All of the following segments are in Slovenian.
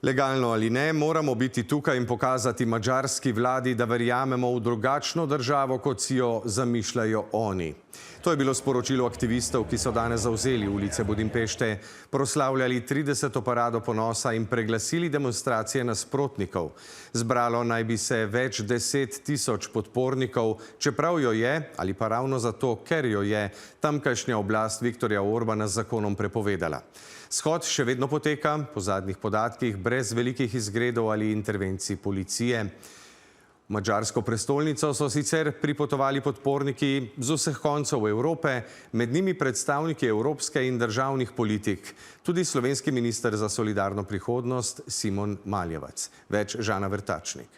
Legalno ali ne, moramo biti tukaj in pokazati madžarski vladi, da verjamemo v drugačno državo, kot si jo zamišljajo oni. To je bilo sporočilo aktivistov, ki so danes zavzeli ulice Budimpešte, proslavljali 30. parado ponosa in preglasili demonstracije nasprotnikov. Zbralo naj bi se več 10 tisoč podpornikov, čeprav jo je, ali pa ravno zato, ker jo je, tamkajšnja oblast Viktorja Orbana z zakonom prepovedala. Shod še vedno poteka, po zadnjih podatkih, brez velikih izgredov ali intervencij policije. V madžarsko prestolnico so sicer pripotovali podporniki z vseh koncev Evrope, med njimi predstavniki evropske in državnih politik, tudi slovenski minister za solidarno prihodnost Simon Maljevac. Več Žana Vrtačnik.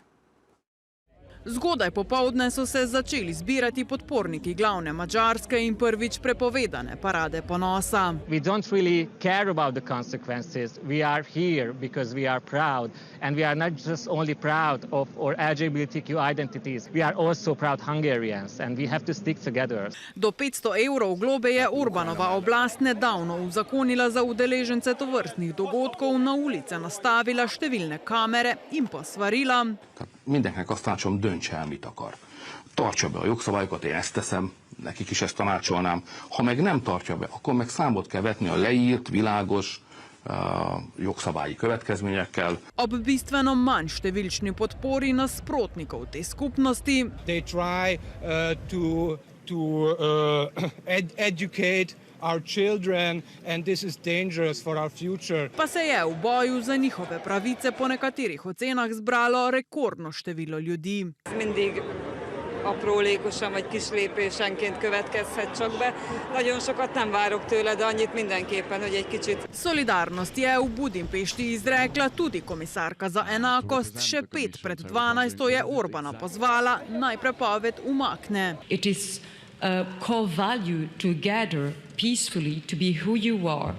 Zgodaj popoldne so se začeli zbirati podporniki glavne madžarske in prvič prepovedane parade ponosa. We don't really care about the consequences. We are here because we are proud, and we are not just only proud of our LGBTQ identities. We are also proud Hungarians, and we have to stick together. Do 500 evrov globe je Orbanova oblast nedavno uzakonila za udeležence tovrstnih dogodkov, na ulice nastavila številne kamere in posvarila. Mindenkinek azt tanácsolom, döntse el, mit akar. Tartsa be a jogszabályokat, én ezt teszem, nekik is ezt tanácsolnám. Ha meg nem tartja be, akkor meg számot kell vetni a leírt, világos jogszabályi következményekkel. Ob bistveno manj številčni podpori nasprotnikov te skupnosti. They try to educate our children, and this is dangerous for our future. Pa se je v boju za njihove pravice po nekaterih ocenah zbralo rekordno število ljudi. Mindig aprólékosan vagy kis lépésenként következhet csak be. Nagyon sokat nem várok tőle, de annyit mindenképpen, hogy egy kicsit. Solidarnost je v Budimpešti izrekla tudi komisarka za enakost, še 5 pred 12 je Orbana pozvala, naj prepoved umakne. It is a core value to gather peacefully, to be who you are,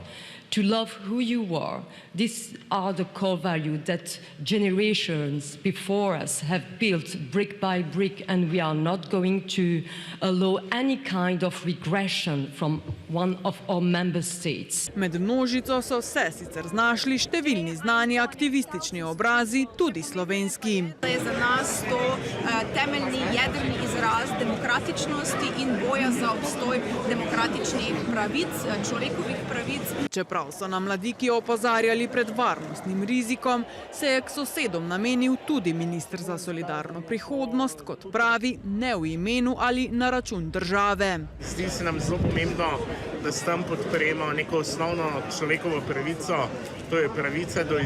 to love who you are. These are the core values that generations before us have built brick by brick, and we are not going to allow any kind of regression from one of our member states. Med množico so se sicer znašli številni znani aktivistični obrazi, tudi slovenski. Je za nas to temeljni jedrni izraz demokratičnosti in boja za obstoj demokratičnih pravic, človekovih pravic. Čeprav so na mladiki opozarjali pred varnostnim rizikom, se je k sosedom namenil tudi minister za solidarno prihodnost, kot pravi, ne v imenu ali na račun države. Zdi se nam zelo pomembno, da s tem podpremo neko osnovno človekovo pravico, to je pravica do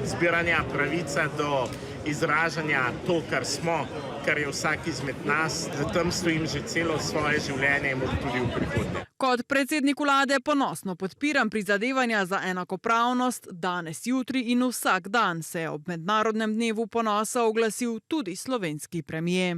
zbiranja, pravica do izražanja to, kar smo, kar je vsak izmed nas, da tam stojim že celo svoje življenje in tudi v prihodnje. Kot predsednik vlade ponosno podpiram prizadevanja za enakopravnost danes, jutri in vsak dan, se je ob mednarodnem dnevu ponosa oglasil tudi slovenski premier.